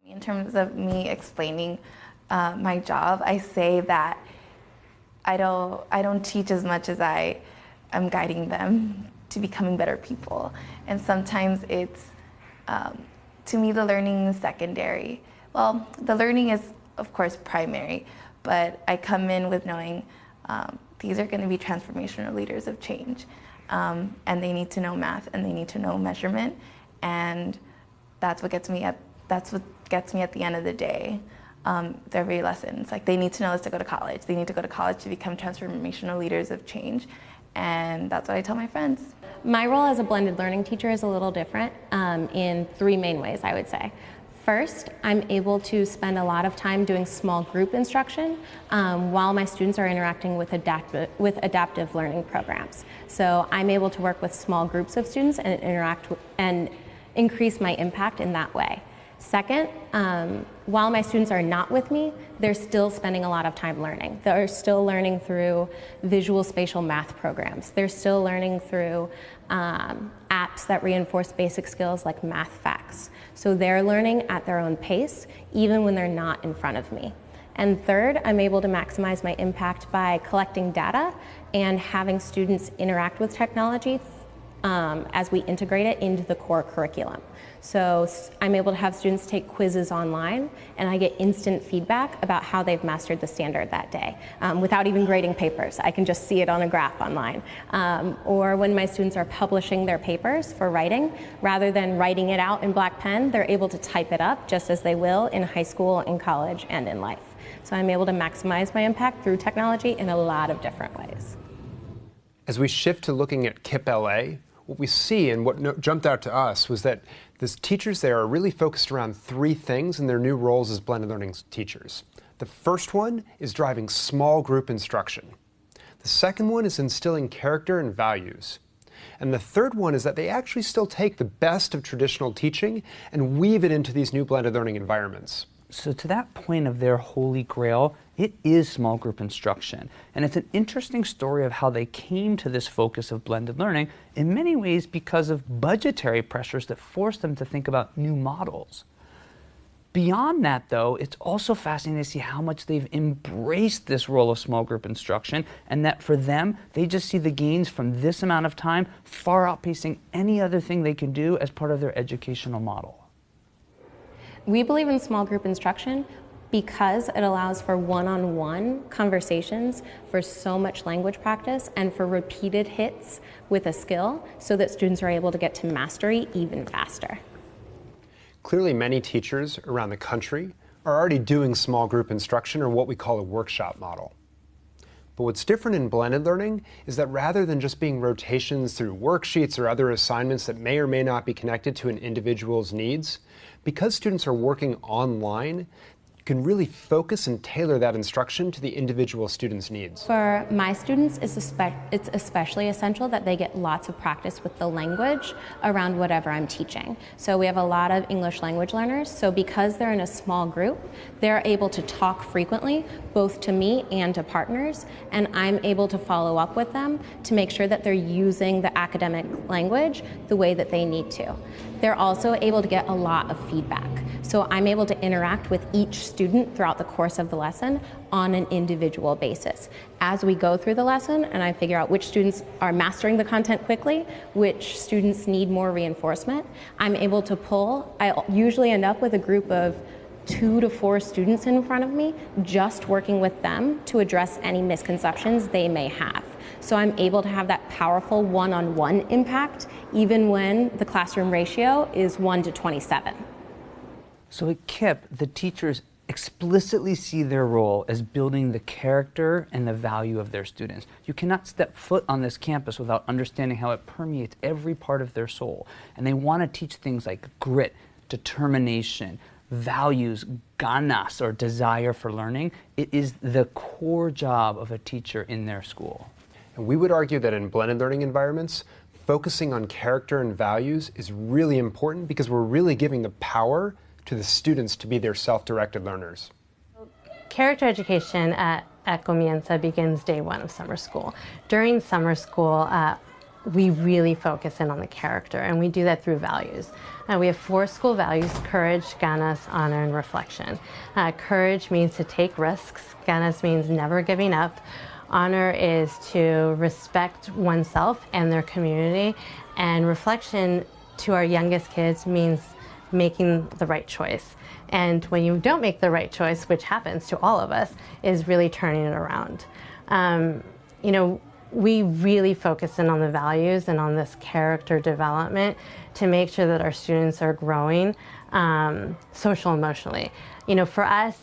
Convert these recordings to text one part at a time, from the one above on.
In terms of me explaining my job, I say that I don't teach as much as I am guiding them to becoming better people. And sometimes it's, to me, the learning is secondary. Well, the learning is, of course, primary, but I come in with knowing these are going to be transformational leaders of change. And they need to know math and they need to know measurement. And that's what gets me at the end of the day. Every lesson. It's like they need to know this to go to college. They need to go to college to become transformational leaders of change. And that's what I tell my friends. My role as a blended learning teacher is a little different in three main ways, I would say. First, I'm able to spend a lot of time doing small group instruction while my students are interacting with adaptive learning programs. So I'm able to work with small groups of students and interact and increase my impact in that way. Second, while my students are not with me, they're still spending a lot of time learning. They're still learning through visual spatial math programs. They're still learning through apps that reinforce basic skills like math facts. So they're learning at their own pace, even when they're not in front of me. And third, I'm able to maximize my impact by collecting data and having students interact with technology as we integrate it into the core curriculum. So I'm able to have students take quizzes online, and I get instant feedback about how they've mastered the standard that day without even grading papers. I can just see it on a graph online. Or when my students are publishing their papers for writing, rather than writing it out in black pen, they're able to type it up just as they will in high school, in college, and in life. So I'm able to maximize my impact through technology in a lot of different ways. As we shift to looking at KIPP LA, what we see and what jumped out to us was that the teachers there are really focused around three things in their new roles as blended learning teachers. The first one is driving small group instruction. The second one is instilling character and values. And the third one is that they actually still take the best of traditional teaching and weave it into these new blended learning environments. So to that point of their holy grail, it is small group instruction. And it's an interesting story of how they came to this focus of blended learning, in many ways because of budgetary pressures that forced them to think about new models. Beyond that, though, it's also fascinating to see how much they've embraced this role of small group instruction, and that for them, they just see the gains from this amount of time far outpacing any other thing they can do as part of their educational model. We believe in small group instruction because it allows for one-on-one conversations, for so much language practice, and for repeated hits with a skill so that students are able to get to mastery even faster. Clearly, many teachers around the country are already doing small group instruction, or what we call a workshop model. But what's different in blended learning is that rather than just being rotations through worksheets or other assignments that may or may not be connected to an individual's needs, because students are working online, you can really focus and tailor that instruction to the individual student's needs. For my students, it's especially essential that they get lots of practice with the language around whatever I'm teaching. So we have a lot of English language learners, so because they're in a small group, they're able to talk frequently, both to me and to partners, and I'm able to follow up with them to make sure that they're using the academic language the way that they need to. They're also able to get a lot of feedback. So I'm able to interact with each student throughout the course of the lesson on an individual basis. As we go through the lesson and I figure out which students are mastering the content quickly, which students need more reinforcement, I'm able to pull. I usually end up with a group of 2 to 4 students in front of me, just working with them to address any misconceptions they may have. So I'm able to have that powerful one-on-one impact, even when the classroom ratio is 1 to 27. So at KIPP, the teachers explicitly see their role as building the character and the value of their students. You cannot step foot on this campus without understanding how it permeates every part of their soul. And they want to teach things like grit, determination, values, ganas, or desire for learning. It is the core job of a teacher in their school. And we would argue that in blended learning environments, focusing on character and values is really important because we're really giving the power to the students to be their self-directed learners. Character education at Comienza begins day one of summer school. During summer school, we really focus in on the character, and we do that through values. We have 4 school values: courage, ganas, honor, and reflection. Courage means to take risks. Ganas means never giving up. Honor is to respect oneself and their community. And reflection to our youngest kids means making the right choice. And when you don't make the right choice, which happens to all of us, is really turning it around. We really focus in on the values and on this character development to make sure that our students are growing social emotionally. For us,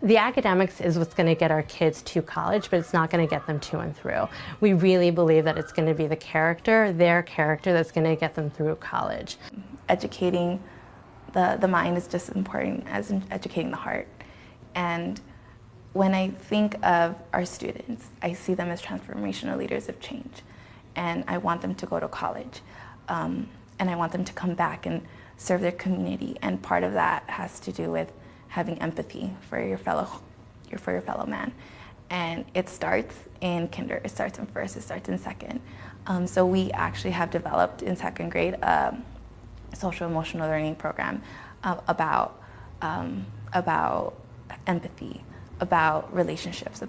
the academics is what's going to get our kids to college, but it's not going to get them to and through. We really believe that it's going to be the character, their character, that's going to get them through college. Educating the mind is just as important as educating the heart. And when I think of our students, I see them as transformational leaders of change. And I want them to go to college. And I want them to come back and serve their community. And part of that has to do with having empathy for your fellow man. And it starts in kinder, it starts in first, it starts in second. So we actually have developed in second grade a social emotional learning program about empathy, about relationships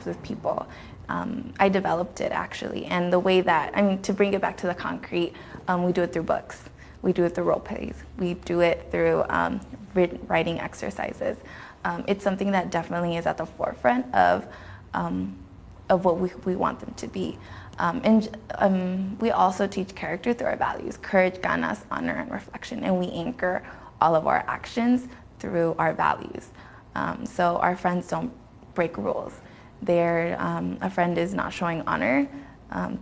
with people. I developed it actually, and the way that, to bring it back to the concrete, we do it through books. We do it through role plays. We do it through writing exercises. It's something that definitely is at the forefront of what we want them to be. We also teach character through our values: courage, ganas, honor, and reflection. And we anchor all of our actions through our values. So our friends don't break rules. A friend is not showing honor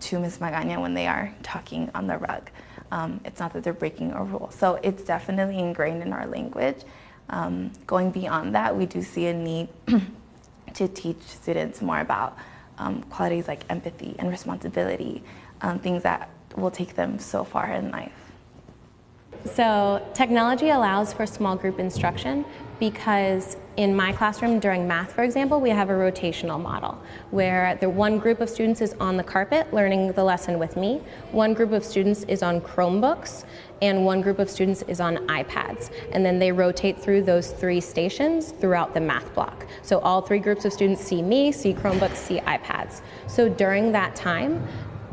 to Ms. Magaña when they are talking on the rug. It's not that they're breaking a rule. So it's definitely ingrained in our language. Going beyond that, we do see a need to teach students more about qualities like empathy and responsibility, things that will take them so far in life. So technology allows for small group instruction because in my classroom during math, for example, we have a rotational model where the one group of students is on the carpet learning the lesson with me, one group of students is on Chromebooks, and one group of students is on iPads. And then they rotate through those 3 stations throughout the math block. So all 3 groups of students see me, see Chromebooks, see iPads. So during that time,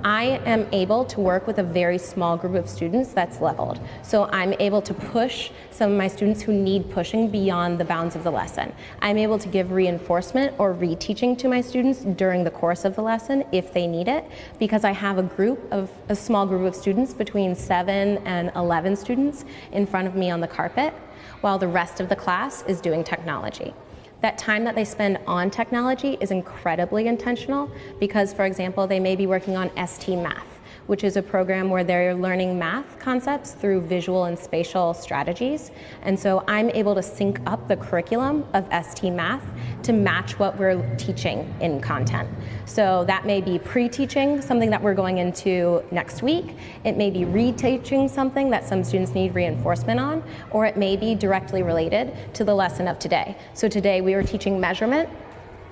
I am able to work with a very small group of students that's leveled. So I'm able to push some of my students who need pushing beyond the bounds of the lesson. I'm able to give reinforcement or reteaching to my students during the course of the lesson if they need it, because I have a small group of students between 7 and 11 students in front of me on the carpet, while the rest of the class is doing technology. That time that they spend on technology is incredibly intentional because, for example, they may be working on ST Math, which is a program where they're learning math concepts through visual and spatial strategies. And so I'm able to sync up the curriculum of ST Math to match what we're teaching in content. So that may be pre-teaching something that we're going into next week. It may be reteaching something that some students need reinforcement on, or it may be directly related to the lesson of today. So today we were teaching measurement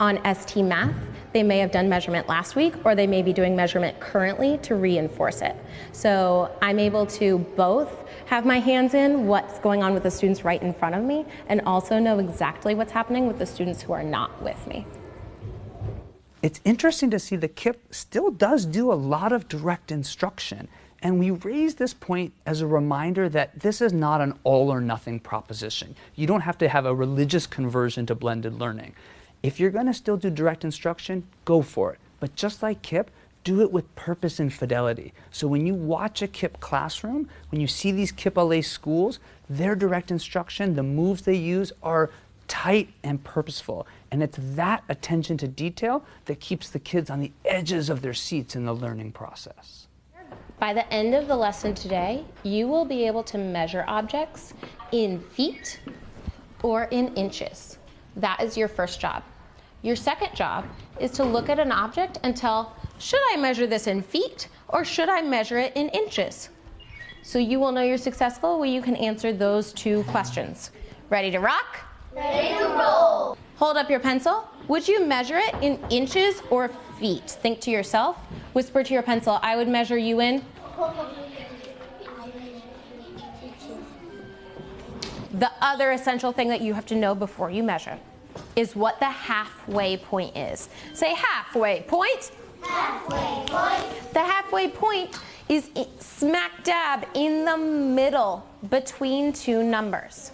on ST Math. They may have done measurement last week, or they may be doing measurement currently to reinforce it. So I'm able to both have my hands in what's going on with the students right in front of me, and also know exactly what's happening with the students who are not with me. It's interesting to see that KIPP still does do a lot of direct instruction. And we raise this point as a reminder that this is not an all or nothing proposition. You don't have to have a religious conversion to blended learning. If you're going to still do direct instruction, go for it. But just like KIPP, do it with purpose and fidelity. So when you watch a KIPP classroom, when you see these KIPP LA schools, their direct instruction, the moves they use are tight and purposeful. And it's that attention to detail that keeps the kids on the edges of their seats in the learning process. By the end of the lesson today, you will be able to measure objects in feet or in inches. That is your first job. Your second job is to look at an object and tell, should I measure this in feet or should I measure it in inches? So you will know you're successful when you can answer those 2 questions. Ready to rock? Ready to roll. Hold up your pencil. Would you measure it in inches or feet. Think to yourself, whisper to your pencil, I would measure you in. The other essential thing that you have to know before you measure is what the halfway point is. Say halfway point. Halfway point. The halfway point is smack dab in the middle between two numbers.